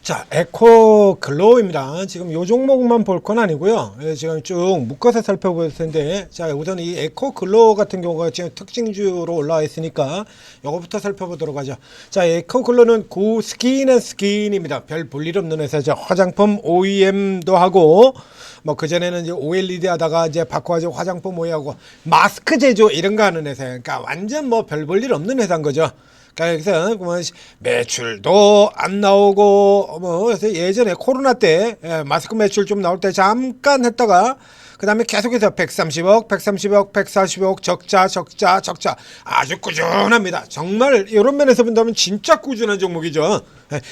자, 에코글로우입니다. 지금 요 종목만 볼 건 아니고요. 지금 쭉 묶어서 살펴볼 텐데, 자, 우선 이 에코글로우 같은 경우가 지금 특징주로 올라와 있으니까 요거부터 살펴보도록 하죠. 자, 에코글로우는 구 스킨앤스킨입니다. 별 볼일 없는 회사죠. 화장품 OEM도 하고, 뭐 그전에는 이제 OLED 하다가 이제 바꿔가지고 화장품 OEM하고 마스크 제조 이런 거 하는 회사예요. 그러니까 완전 뭐 별 볼일 없는 회사인 거죠. 그래서 매출도 안 나오고 뭐 그래서 예전에 코로나 때 마스크 매출 좀 나올 때 잠깐 했다가 그 다음에 계속해서 130억, 130억, 140억 적자 아주 꾸준합니다. 정말 이런 면에서 본다면 진짜 꾸준한 종목이죠.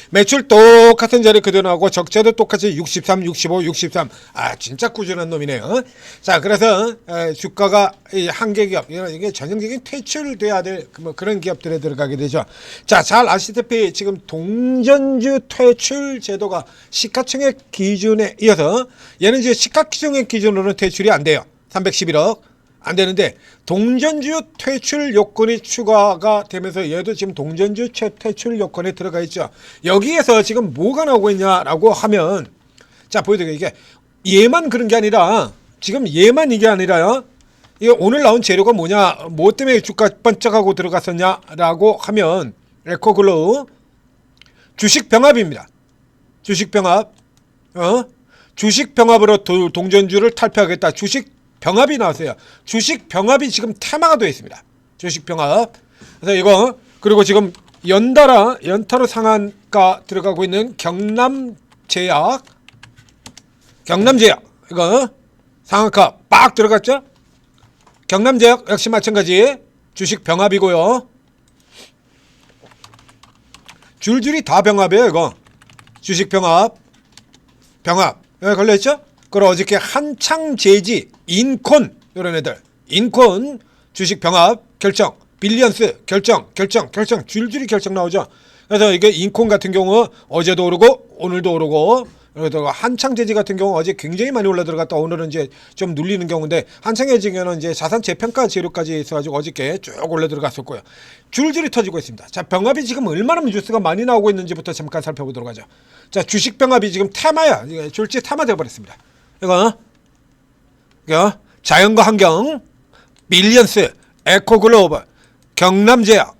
매출 똑같은 자리 그대로 나오고 적자도 똑같이 63, 65, 63. 아 진짜 꾸준한 놈이네요. 자 그래서 주가가 한계 기업 이게 전형적인 퇴출돼야 될 뭐 그런 기업들에 들어가게 되죠. 자 잘 아시다시피 지금 동전주 퇴출 제도가 시가총액 기준에 이어서 얘는 이제 시가총액 기준으로는 퇴출이 안 돼요. 311억 안 되는데 동전주 퇴출 요건이 추가가 되면서 얘도 지금 동전주 퇴출 요건에 들어가 있죠. 여기에서 지금 뭐가 나오고 있냐라고 하면 자 보여드릴게요. 이게 얘만 그런 게 아니라 지금 얘만 이게 아니라요. 이게 오늘 나온 재료가 뭐냐, 뭐 때문에 주가 반짝하고 들어갔었냐라고 하면 에코글로우 주식 병합입니다. 주식 병합, 주식 병합으로 동전주를 탈피하겠다. 주식 병합이 나왔어요. 주식 병합이 지금 테마가 되어 있습니다. 주식 병합. 그래서 이거 그리고 지금 연타로 상한가 들어가고 있는 경남제약 이거 상한가 빡 들어갔죠? 경남제약 역시 마찬가지 주식 병합이고요. 줄줄이 다 병합이에요. 이거 주식 병합 여기 걸려있죠? 그리고 어저께 한창제지 인콘 이런 애들 인콘 주식 병합 결정 빌리언스 결정 줄줄이 결정 나오죠. 그래서 이게 인콘 같은 경우 어제도 오르고 오늘도 오르고 그리고 한창제지 같은 경우 어제 굉장히 많이 올라 들어갔다 오늘은 이제 좀 눌리는 경우인데 한창제지는 이제 자산 재평가 재료까지 있어가지고 어저께 쭉 올라 들어갔었고요. 줄줄이 터지고 있습니다. 자 병합이 지금 얼마나 뉴스가 많이 나오고 있는지부터 잠깐 살펴보도록 하죠. 자 주식 병합이 지금 테마야. 졸지 테마 되어버렸습니다. 이거 자연과 환경, 빌리언스, 에코글로벌, 경남제약,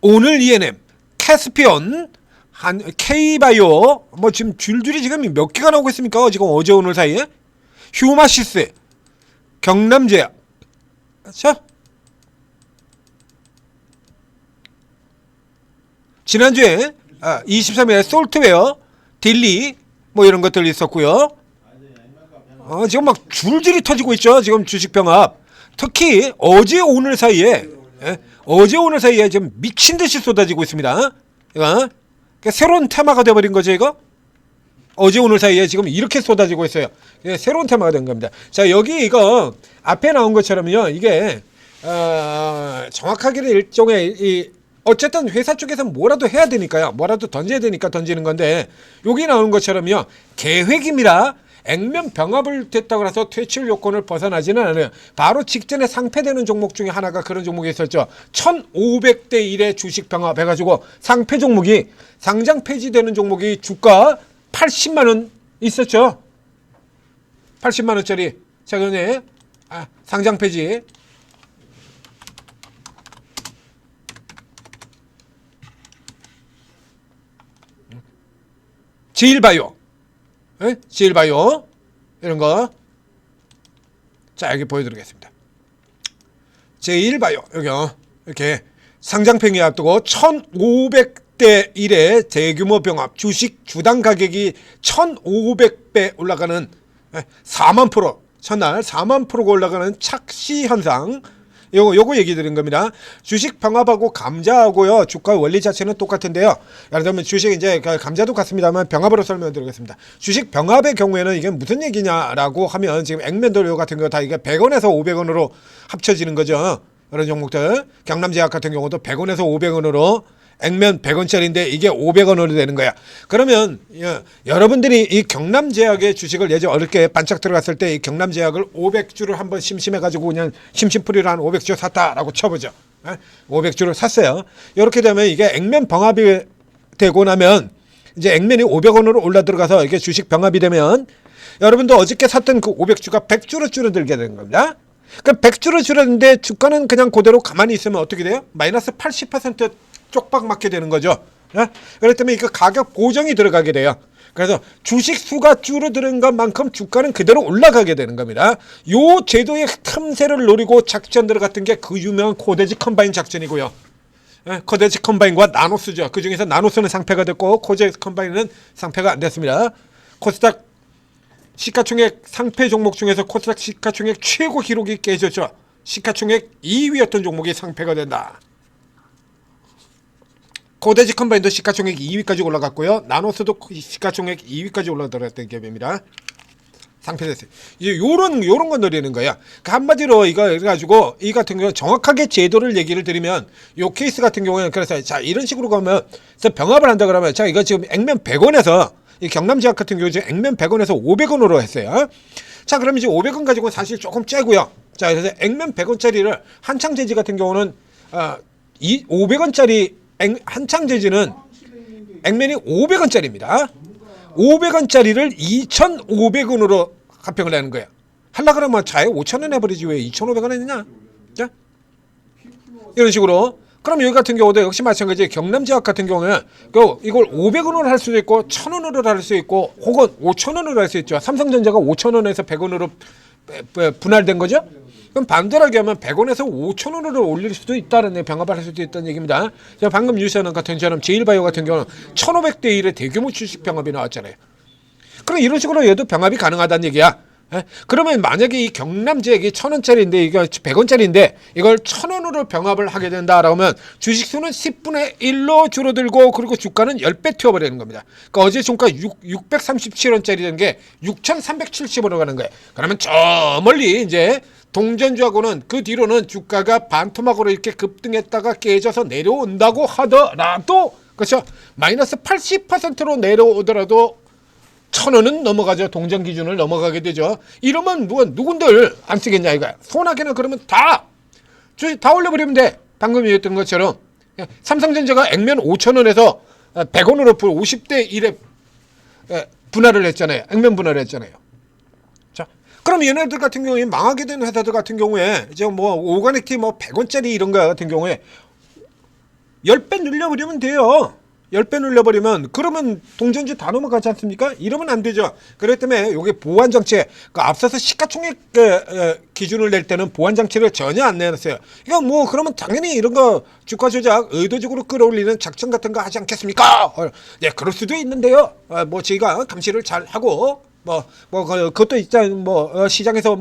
오늘 ENM, 캐스피온, K바이오, 뭐 지금 줄줄이 지금 몇 개가 나오고 있습니까? 지금 어제 오늘 사이에 휴마시스, 경남제약, 그렇죠? 지난주에 23일에 솔트웨어, 딜리 뭐 이런 것들 있었고요. 지금 막 줄줄이 터지고 있죠. 지금 주식병합. 특히 어제 오늘 사이에 지금 미친 듯이 쏟아지고 있습니다. 이거 새로운 테마가 되어버린 거죠. 이거 어제 오늘 사이에 지금 이렇게 쏟아지고 있어요. 새로운 테마가 된 겁니다. 자 여기 이거 앞에 나온 것처럼요. 이게 정확하게 일종의 어쨌든 회사 쪽에서 뭐라도 해야 되니까요. 뭐라도 던져야 되니까 던지는 건데 여기 나오는 것처럼요. 계획입니다. 액면 병합을 됐다고 해서 퇴출 요건을 벗어나지는 않아요. 바로 직전에 상폐되는 종목 중에 하나가 그런 종목이 있었죠. 1500대 1의 주식 병합 해가지고 상폐 종목이 상장 폐지되는 종목이 주가 80만원 있었죠. 80만원짜리 최근에 상장 폐지. 제일바이오 제일바이오 이런 거. 자 여기 보여드리겠습니다. 제일바이오 여기 이렇게 상장팽이 앞두고 1500대 1의 대규모 병합 주식 주당 가격이 1500배 올라가는 4만 프로 첫날 4만 프로가 올라가는 착시 현상. 요거 얘기 드린 겁니다. 주식 병합하고 감자하고요. 주가 원리 자체는 똑같은데요. 예를 들면 주식 이제 감자도 같습니다만 병합으로 설명드리겠습니다. 주식 병합의 경우에는 이게 무슨 얘기냐라고 하면 지금 액면도료 같은 거 다 이게 100원에서 500원으로 합쳐지는 거죠. 이런 종목들. 경남제약 같은 경우도 100원에서 500원으로 액면 100원짜리인데 이게 500원으로 되는 거야. 그러면 여러분들이 이 경남제약의 주식을 예전 어렵게 반짝 들어갔을 때 이 경남제약을 500주를 한번 심심해가지고 그냥 심심풀이로 한 500주 샀다라고 쳐보죠. 500주를 샀어요. 이렇게 되면 이게 액면 병합이 되고 나면 이제 액면이 500원으로 올라 들어가서 이게 주식 병합이 되면 여러분도 어저께 샀던 그 500주가 100주로 줄어들게 되는 겁니다. 그러니까 100주로 줄었는데 주가는 그냥 그대로 가만히 있으면 어떻게 돼요? 마이너스 80% 쪽박 맞게 되는 거죠. 그렇기 때문에 이거 가격 고정이 들어가게 돼요. 그래서 주식 수가 줄어드는 것만큼 주가는 그대로 올라가게 되는 겁니다. 요 제도의 틈새를 노리고 작전 들어갔던 게 그 유명한 코데지 컴바인 작전이고요. 코데지 컴바인과 나노스죠. 그 중에서 나노스는 상패가 됐고 코데지 컴바인은 상패가 안 됐습니다. 코스닥 시가총액 상패 종목 중에서 코스닥 시가총액 최고 기록이 깨졌죠. 시가총액 2위였던 종목이 상패가 된다. 코데지 컴바인도 시가총액 2위까지 올라갔고요. 나노스도 시가총액 2위까지 올라들었던 기업입니다. 상패됐어요. 이제 요런 거 노리는 거야. 그 한마디로 이거 해가지고 이 같은 경우 정확하게 제도를 얘기를 드리면 요 케이스 같은 경우에는 그래서 자 이런 식으로 가면 병합을 한다 그러면 자 이거 지금 액면 100원에서 이 경남지학 같은 경우 지금 액면 100원에서 500원으로 했어요. 자 그럼 이제 500원 가지고 사실 조금 째고요. 자 그래서 액면 100원짜리를 한창제지 같은 경우는 500원짜리 한창제지는 액면이 500원짜리입니다. 500원짜리를 2,500원으로 합병을 하는 거야. 하려고 그러면 자에 5,000원 해버리지 왜 2,500원 했냐? 자? 이런 식으로. 그럼 여기 같은 경우도 역시 마찬가지 경남지학 같은 경우는 이걸 500원으로 할 수도 있고 1,000원으로 할 수 있고 혹은 5,000원으로 할 수 있죠. 삼성전자가 5,000원에서 100원으로 분할된 거죠. 그럼 반대로 하면 100원에서 5,000원으로 올릴 수도 있다는 병합을 할 수도 있다는 얘기입니다. 제가 방금 뉴스하는 같은 처럼 제일바이오 같은 경우는 1,500대 1의 대규모 주식 병합이 나왔잖아요. 그럼 이런 식으로 얘도 병합이 가능하다는 얘기야. 그러면 만약에 이 경남지액이 1,000원짜리인데 이거 100원짜리인데 이걸 1,000원으로 병합을 하게 된다라고 하면 주식수는 10분의 1로 줄어들고 그리고 주가는 10배 튀어버리는 겁니다. 그러니까 어제 종가 637원짜리 된 게 6,370원으로 가는 거예요. 그러면 저 멀리 이제 동전주하고는 그 뒤로는 주가가 반토막으로 이렇게 급등했다가 깨져서 내려온다고 하더라도 그렇죠. 마이너스 80%로 내려오더라도 1,000원은 넘어가죠. 동전 기준을 넘어가게 되죠. 이러면 누군들 안 쓰겠냐 이거야. 소나기는 그러면 다 올려버리면 돼. 방금 얘기했던 것처럼 삼성전자가 액면 5,000원에서 100원으로 50대 1에 분할을 했잖아요. 액면 분할을 했잖아요. 자, 그럼 얘네들 같은 경우에 망하게 된 회사들 같은 경우에 이제 뭐 오가닉티 100원짜리 이런 거 같은 경우에 10배 늘려버리면 돼요. 10배 눌려버리면 그러면 동전주 다 넘어가지 않습니까? 이러면 안 되죠. 그렇기 때문에 이게 보완장치 그 앞서서 시가총액 기준을 낼 때는 보완장치를 전혀 안 내놨어요. 이거 그러면 당연히 이런 거 주가 조작 의도적으로 끌어올리는 작전 같은 거 하지 않겠습니까? 네, 그럴 수도 있는데요. 저희가 감시를 잘 하고 그것도 일단 시장에서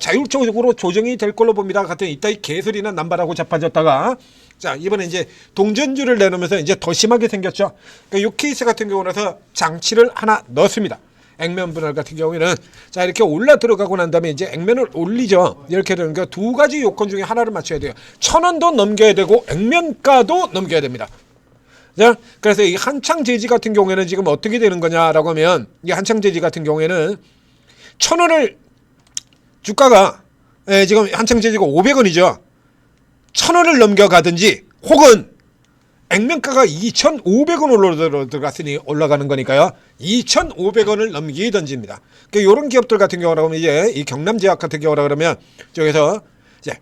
자율적으로 조정이 될 걸로 봅니다. 같은 이따위 개소리나 남발하고 자빠졌다가 자 이번에 이제 동전주를 내놓으면서 이제 더 심하게 생겼죠. 그러니까 이 케이스 같은 경우라서 장치를 하나 넣습니다. 액면 분할 같은 경우에는 자 이렇게 올라 들어가고 난 다음에 이제 액면을 올리죠. 이렇게 되는 게 두 가지 요건 중에 하나를 맞춰야 돼요. 1,000원도 넘겨야 되고 액면가도 넘겨야 됩니다. 자, 그래서 이 한창제지 같은 경우에는 지금 어떻게 되는 거냐라고 하면 이 한창제지 같은 경우에는 1,000원을 주가가 지금 한창제지가 500원이죠. 1,000원을 넘겨가든지 혹은 액면가가 2,500원으로 들어갔으니 올라가는 거니까요. 2,500원을 넘기든지입니다. 그러니까 이런 기업들 같은 경우라고 하면 이제 이 경남지학 같은 경우라 그러면 저기서 이제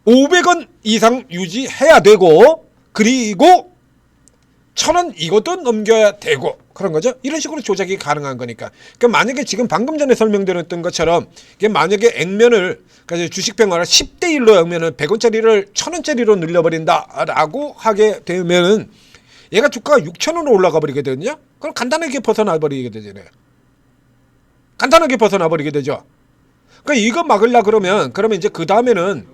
500원 이상 유지해야 되고 그리고 1,000원 이것도 넘겨야 되고 그런 거죠. 이런 식으로 조작이 가능한 거니까. 그러니까 만약에 지금 방금 전에 설명드렸던 것처럼 이게 만약에 액면을 그러니까 주식 병합을 10대 1로 액면을 100원짜리를 1,000원짜리로 늘려버린다라고 하게 되면은 얘가 주가가 6,000원으로 올라가 버리게 되거든요. 그럼 간단하게 벗어나 버리게 되잖아요. 간단하게 벗어나 버리게 되죠. 그러니까 이거 막으려 그러면 이제 그 다음에는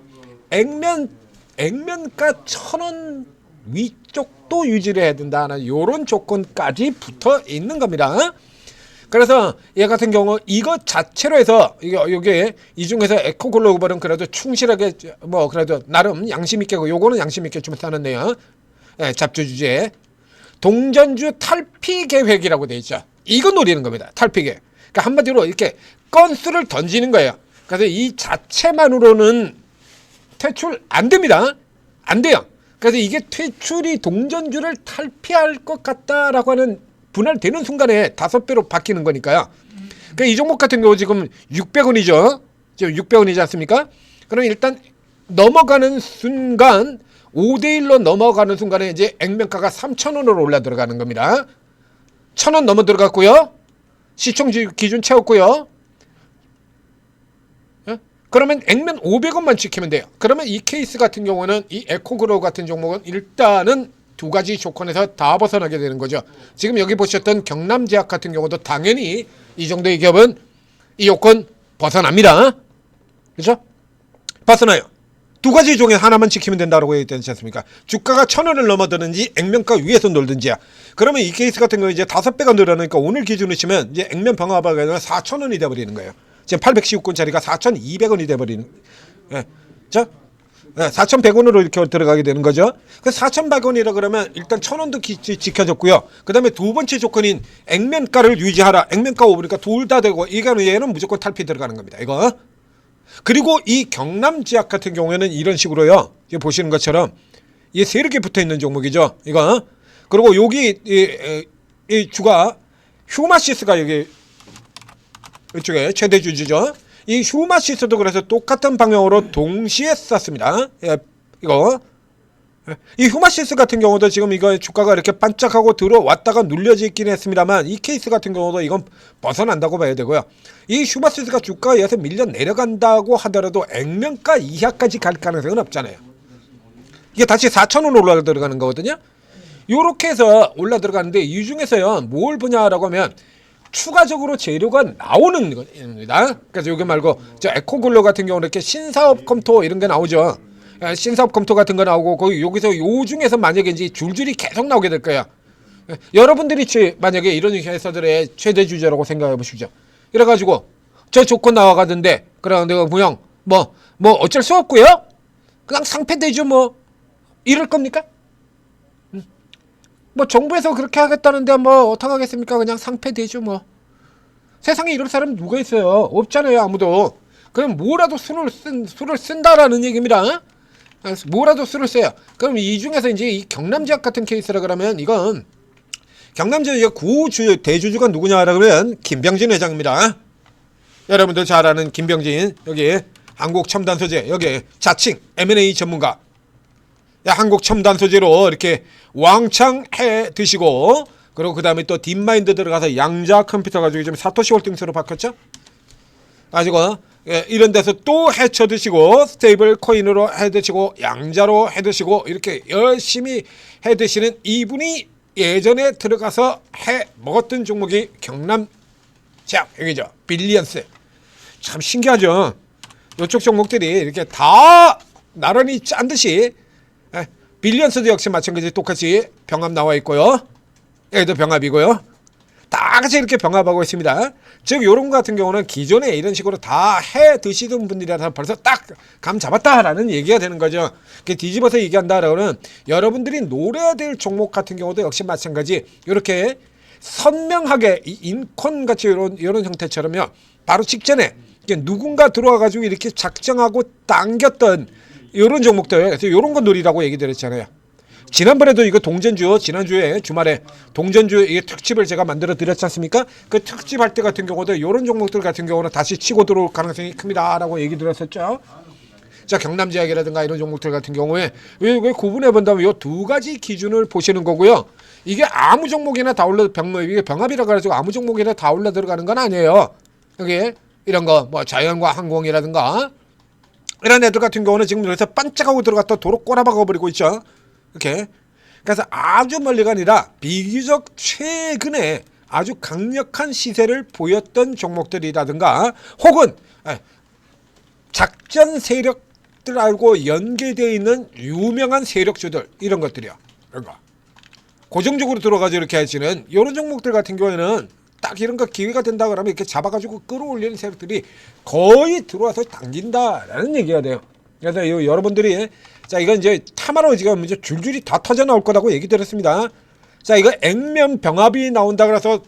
액면가 1,000원 위쪽도 유지를 해야 된다는 이런 조건까지 붙어 있는 겁니다. 그래서 얘 같은 경우 이거 자체로 해서 이게 이 중에서 에코글로벌은 그래도 충실하게 그래도 나름 양심 있게 요거는 양심 있게 좀 따놨네요. 잡주 주제 동전주 탈피 계획이라고 돼 있죠. 이거 노리는 겁니다. 탈피 계획. 그러니까 한마디로 이렇게 건수를 던지는 거예요. 그래서 이 자체만으로는 퇴출 안 됩니다. 안 돼요. 그래서 이게 퇴출이 동전주를 탈피할 것 같다라고 하는 분할되는 순간에 5배로 바뀌는 거니까요. 그러니까 이 종목 같은 경우 지금 600원이죠. 지금 600원이지 않습니까? 그럼 일단 넘어가는 순간 5대1로 넘어가는 순간에 이제 액면가가 3,000원으로 올라 들어가는 겁니다. 1,000원 넘어 들어갔고요. 시총 기준 채웠고요. 그러면 액면 500원만 지키면 돼요. 그러면 이 케이스 같은 경우는 이 에코그로우 같은 종목은 일단은 두 가지 조건에서 다 벗어나게 되는 거죠. 지금 여기 보셨던 경남제약 같은 경우도 당연히 이 정도의 기업은 이 요건 벗어납니다. 그렇죠? 벗어나요. 두 가지 중에 하나만 지키면 된다고 얘기했지 않습니까? 주가가 1,000원을 넘어드는지 액면가 위에서 놀든지야. 그러면 이 케이스 같은 경우 이제 5배가 늘어나니까 오늘 기준으로 치면 이제 액면 병합하가 아니라 4,000원이 돼버리는 거예요. 지금 819원짜리가 4,200원이 돼버리는. 예. 자, 4,100원으로 이렇게 들어가게 되는 거죠. 그 4,100원이라 그러면 일단 1,000원도 지켜졌고요. 그 다음에 두 번째 조건인 액면가를 유지하라. 액면가 오르니까 둘 다 되고 이거는 얘는 무조건 탈피 들어가는 겁니다. 이거. 그리고 이 경남제약 같은 경우에는 이런 식으로요. 이제 보시는 것처럼 이 세력이 붙어 있는 종목이죠. 이거. 그리고 여기 이 주가 휴마시스가 여기 이쪽에 최대 주주죠. 이 휴마시스도 그래서 똑같은 방향으로 동시에 쐈습니다. 예, 이거. 이 휴마시스 같은 경우도 지금 이거 주가가 이렇게 반짝하고 들어왔다가 눌려져 있긴 했습니다만 이 케이스 같은 경우도 이건 벗어난다고 봐야 되고요. 이 휴마시스가 주가에서 밀려 내려간다고 하더라도 액면가 이하까지 갈 가능성은 없잖아요. 이게 다시 4,000원 올라 들어가는 거거든요. 요렇게 해서 올라 들어가는데 이 중에서요 뭘 보냐라고 하면 추가적으로 재료가 나오는 겁니다. 그래서 여기 말고 저 에코글로 같은 경우는 이렇게 신사업 검토 이런 게 나오죠. 신사업 검토 같은 거 나오고 거기 여기서 요 중에서 만약에 이제 줄줄이 계속 나오게 될 거야. 여러분들이 만약에 이런 회사들의 최대 주주라고 생각해 보십시오. 이래가지고 저 조건 나와가던데 그러는데 그냥 뭐 어쩔 수 없고요. 그냥 상패되죠 뭐 이럴 겁니까? 뭐 정부에서 그렇게 하겠다는데 뭐 어떡하겠습니까? 그냥 상패되죠 뭐. 세상에 이럴 사람 누가 있어요? 없잖아요 아무도. 그럼 뭐라도 수를 쓴다라는 얘기입니다. 뭐라도 수를 써요. 그럼 이 중에서 이제 이 경남제약 같은 케이스라 그러면 이건 경남제약 구주 대주주가 누구냐라 그러면 김병진 회장입니다. 여러분들 잘 아는 김병진 여기 한국첨단소재 여기 자칭 M&A 전문가. 한국첨단소재로 이렇게 왕창 해 드시고 그리고 그 다음에 또 딥마인드 들어가서 양자 컴퓨터 가지고 지금 사토시 홀딩스로 바뀌었죠. 가지고 이런 데서 또 해쳐 드시고 스테이블 코인으로 해 드시고 양자로 해 드시고 이렇게 열심히 해 드시는 이분이 예전에 들어가서 해 먹었던 종목이 경남제약 여기죠. 빌리언스. 참 신기하죠. 이쪽 종목들이 이렇게 다 나란히 짠 듯이 빌리언스도 역시 마찬가지 똑같이 병합 나와 있고요. 여기도 병합이고요. 다 같이 이렇게 병합하고 있습니다. 즉 요런 거 같은 경우는 기존에 이런 식으로 다 해 드시던 분들이라서 벌써 딱 감 잡았다라는 얘기가 되는 거죠. 뒤집어서 얘기한다라고는 여러분들이 노려야 될 종목 같은 경우도 역시 마찬가지 이렇게 선명하게 인콘같이 이런 형태처럼요. 바로 직전에 누군가 들어와가지고 이렇게 작정하고 당겼던 이런 종목들 그래서 이런 거 노리라고 얘기 드렸잖아요. 지난번에도 이거 동전주 지난주에 주말에 동전주 이 특집을 제가 만들어 드렸지 않습니까? 그 특집 할 때 같은 경우도 이런 종목들 같은 경우는 다시 치고 들어올 가능성이 큽니다라고 얘기 드렸었죠. 자 경남제약이라든가 이런 종목들 같은 경우에 왜 구분해 본다면 이 두 가지 기준을 보시는 거고요. 이게 아무 종목이나 다 올라 이게 병합이라 가지고 아무 종목이나 다 올라 들어가는 건 아니에요. 여기 이런 거 뭐 자연과 항공이라든가 이런 애들 같은 경우는 지금 여기서 반짝하고 들어갔다 도로 꼬라박아 버리고 있죠. 이렇게. 그래서 아주 멀리가 아니라 비교적 최근에 아주 강력한 시세를 보였던 종목들이라든가 혹은 작전 세력들하고 연계되어 있는 유명한 세력주들 이런 것들이요. 이런 거. 고정적으로 들어가서 이렇게 하시는 이런 종목들 같은 경우에는 딱 이런 거 기회가 된다 그러면 이렇게 잡아가지고 끌어올리는 세력들이 거의 들어와서 당긴다라는 얘기가 돼요. 그래서 여러분들이 자 이건 이제 타마로 지금 이제 줄줄이 다 터져 나올 거라고 얘기 드렸습니다. 자 이거 액면 병합이 나온다 그래서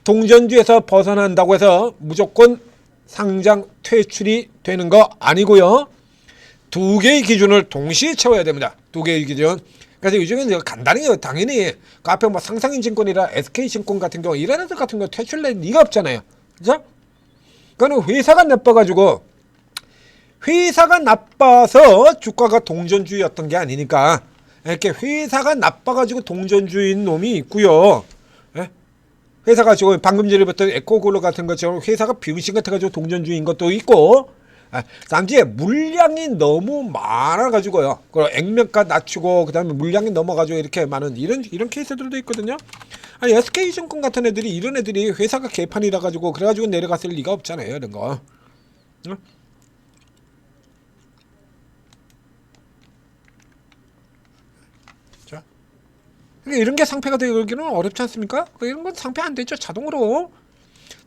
동전주에서 벗어난다고 해서 무조건 상장 퇴출이 되는 거 아니고요. 두 개의 기준을 동시에 채워야 됩니다. 두 개의 기준. 그래서 요즘에 간단히 당연히 그 앞에 뭐 상상인증권이라 SK증권 같은 경우 이런 애들 같은 경우 퇴출낼 리가 없잖아요. 그죠? 그거는 회사가 나빠가지고 회사가 나빠서 주가가 동전주의였던 게 아니니까 이렇게 회사가 나빠가지고 동전주의인 놈이 있고요. 예? 회사가 지금 방금 전에 봤던 에코글로 같은 것처럼 회사가 병신 같아가지고 동전주의인 것도 있고 단지 물량이 너무 많아가지고요. 그리고 액면가 낮추고 그다음에 물량이 넘어가지고 이렇게 많은 이런 케이스들도 있거든요. 아니 SK증권 같은 애들이 이런 애들이 회사가 개판이라 가지고 그래가지고 내려갔을 리가 없잖아요. 이런 거. 응? 자, 이런 게 상패가 되기는 어렵지 않습니까? 이런 건 상패 안 되죠. 자동으로.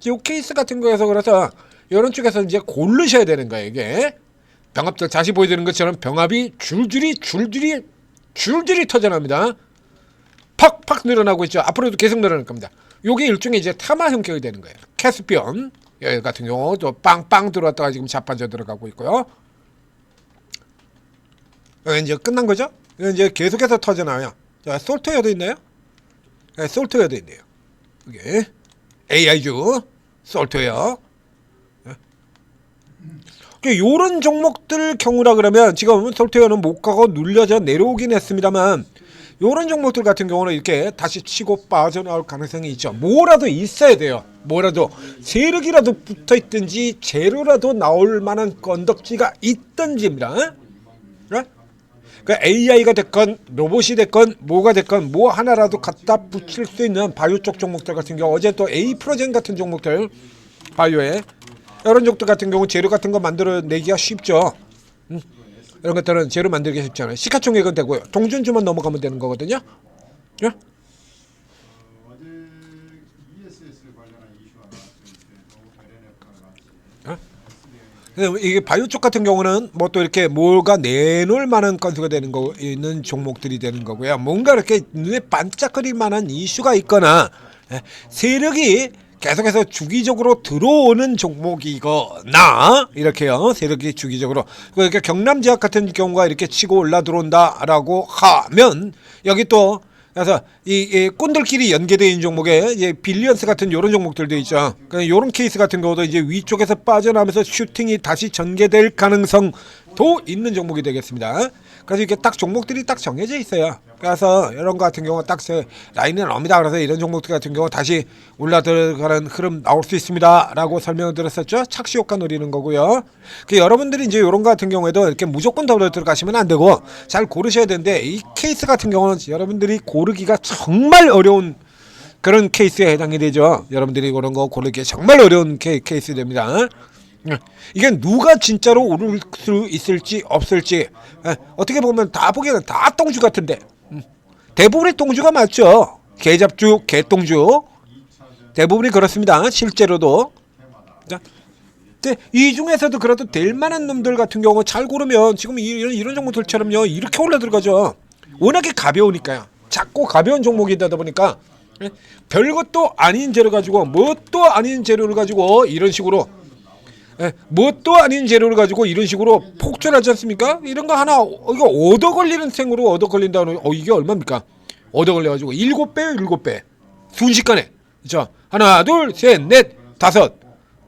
이 케이스 같은 거에서 그래서 이런 쪽에서 이제 고르셔야 되는 거예요. 이게 병합들 다시 보여드리는 것처럼 병합이 줄줄이 터져나옵니다. 팍팍 늘어나고 있죠. 앞으로도 계속 늘어날 겁니다. 요게 일종의 이제 타마 형격이 되는 거예요. 캐스피언 같은 경우 또 빵빵 들어왔다가 지금 자빠져 들어가고 있고요. 이제 끝난 거죠. 이제 계속해서 터져나와요. 자, 솔트웨어도 있나요? 네, 솔트웨어도 있네요. 이게 AI주 솔트웨어. 요런 종목들 경우라 그러면 지금 솔트웨어는 못 가고 눌려져 내려오긴 했습니다만 요런 종목들 같은 경우는 이렇게 다시 치고 빠져나올 가능성이 있죠. 뭐라도 있어야 돼요. 뭐라도 세력이라도 붙어있든지 재료라도 나올 만한 건덕지가 있든지입니다. 네? 그러니까 AI가 됐건 로봇이 됐건 뭐가 됐건 뭐 하나라도 갖다 붙일 수 있는 바이오 쪽 종목들 같은 경우 어제 또 A프로젠 같은 종목들 바이오에 이런 종목들 같은 경우 재료 같은 거 만들어내기가 쉽죠. 이런 것들은 재료 만들기 쉽잖아요. 시가총액은 되고요. 동전주만 넘어가면 되는 거거든요. 예? 이게 바이오 쪽 같은 경우는 뭐 또 이렇게 뭐가 내놓을 만한 건수가 되는 거 있는 종목들이 되는 거고요. 뭔가 이렇게 눈에 반짝거릴 만한 이슈가 있거나 세력이 계속해서 주기적으로 들어오는 종목이거나 이렇게요. 세력이 주기적으로 그러니까 경남지역 같은 경우가 이렇게 치고 올라 들어온다라고 하면 여기 또 그래서 이 꼰들끼리 연계되어 있는 종목에 이제 빌리언스 같은 이런 종목들도 있죠. 그러니까 이런 케이스 같은 경우도 이제 위쪽에서 빠져나오면서 슈팅이 다시 전개될 가능성도 있는 종목이 되겠습니다. 그래서 이렇게 딱 종목들이 딱 정해져 있어요. 그래서 이런 거 같은 경우 딱 라인에 나옵니다. 그래서 이런 종목들 같은 경우 다시 올라 들어가는 흐름 나올 수 있습니다라고 설명을 드렸었죠. 착시 효과 노리는 거고요. 여러분들이 이제 이런 거 같은 경우에도 이렇게 무조건 더블 들어가시면 안 되고 잘 고르셔야 되는데 이 케이스 같은 경우는 여러분들이 고르기가 정말 어려운 그런 케이스에 해당이 되죠. 여러분들이 그런 거 고르기 정말 어려운 케이스 됩니다. 이게 누가 진짜로 오를 수 있을지 없을지 어떻게 보면 다 보기에는 다 똥주 같은데 대부분의 똥주가 맞죠. 개잡주, 개똥주 대부분이 그렇습니다. 실제로도. 근데 이 중에서도 그래도 될 만한 놈들 같은 경우 잘 고르면 지금 이런 종목들처럼요 이렇게 올라 들어가죠. 워낙에 가벼우니까요. 작고 가벼운 종목이다 보니까 별것도 아닌 재료 가지고 뭣도 아닌 재료를 가지고 이런 식으로 뭣도 아닌 재료를 가지고 이런 식으로 폭주하지 않습니까? 이런 거 하나 이거 얻어 걸리는 생으로 얻어 걸린다는 이게 얼마입니까? 얻어 걸려가지고 7배요 7배 순식간에 그렇죠? 하나 둘 셋 넷 다섯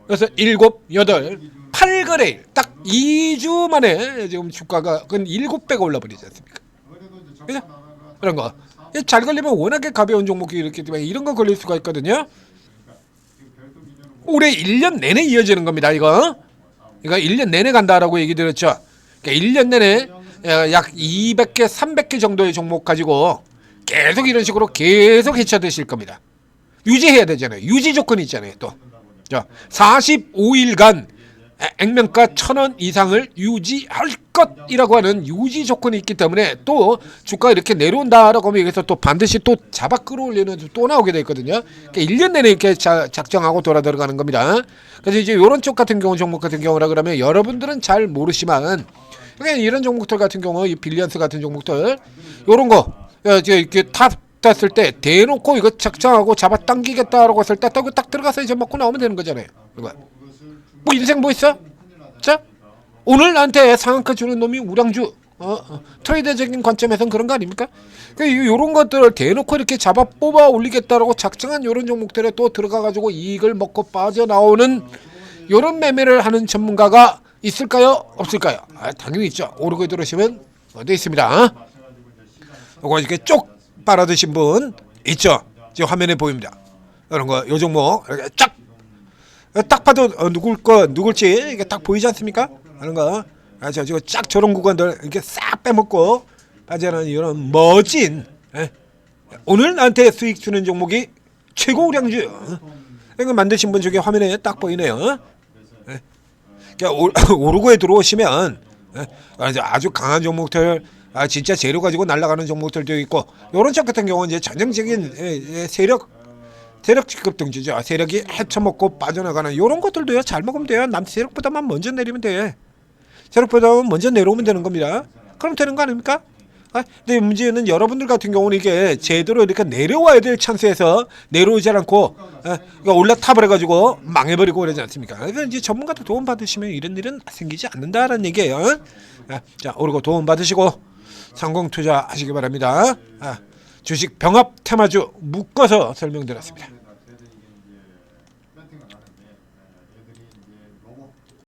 그래서 7 8 8거래일 딱 2주 만에 지금 주가가 근 7배가 올라버리지 않습니까? 그죠? 그런 거 잘 걸리면 워낙에 가벼운 종목이 이렇기 때문에 이런 거 걸릴 수가 있거든요. 올해 1년 내내 이어지는 겁니다. 이거 1년 내내 간다라고 얘기 드렸죠. 그러니까 1년 내내 약 200개, 300개 정도의 종목 가지고 계속 이런 식으로 계속 헤쳐드실 겁니다. 유지해야 되잖아요. 유지 조건이 있잖아요. 또 45일간 액면가 1,000원 이상을 유지할 것이라고 하는 유지 조건이 있기 때문에 또 주가가 이렇게 내려온다라고 하면 여기서 또 반드시 또 잡아 끌어올리는 또 나오게 돼 있거든요. 그러니까 1년 내내 이렇게 작정하고 돌아 들어가는 겁니다. 그래서 이제 이런 쪽 같은 경우 종목 같은 경우라 그러면 여러분들은 잘 모르시만 그냥 이런 종목들 같은 경우 이 빌리언스 같은 종목들 이런 거 이렇게 탑 땄을 때 대놓고 이거 작정하고 잡아 당기겠다라고 했을 때 딱 들어가서 이제 먹고 나오면 되는 거잖아요. 이거. 뭐 인생 뭐 있어? 자, 오늘 나한테 상한가 주는 놈이 우량주. 트레이더적인 관점에서는 그런 거 아닙니까? 그러니까 이런 것들을 대놓고 이렇게 잡아 뽑아 올리겠다라고 작정한 이런 종목들에 또 들어가가지고 이익을 먹고 빠져나오는 이런 매매를 하는 전문가가 있을까요? 없을까요? 당연히 있죠. 오르고 들어오시면 어디 있습니다. 이거 이렇게 쪽 빨아드신 분 있죠. 지금 화면에 보입니다. 이런 거, 요 종목 이렇게 딱 봐도 누굴지 이게 딱 보이지 않습니까? 하는 거. 지금 쫙 저런 구간들 이렇게 싹 빼먹고 빠져나가는 이런 멋진 오늘 나한테 수익 주는 종목이 최고 우량주. 이거 만드신 분 저기 화면에 딱 보이네요. 그러니까 오르고에 들어오시면 아주 강한 종목들, 진짜 재료 가지고 날아가는 종목들도 있고, 요런 쪽 같은 경우는 이제 전형적인 세력 급등주죠. 세력이 헤쳐먹고 빠져나가는 요런 것들도요. 잘 먹으면 돼요. 남 세력보다만 먼저 내리면 돼. 세력보다 먼저 내려오면 되는 겁니다. 그럼 되는 거 아닙니까? 근데 문제는 여러분들 같은 경우는 이게 제대로 이렇게 내려와야 될 찬스에서 내려오지 않고 올라탑을 해가지고 망해버리고 그러지 않습니까? 그래서 이제 전문가도 도움 받으시면 이런 일은 생기지 않는다라는 얘기예요. 자, 오르고 도움 받으시고 성공 투자하시기 바랍니다. 주식 병합 테마주 묶어서 설명드렸습니다.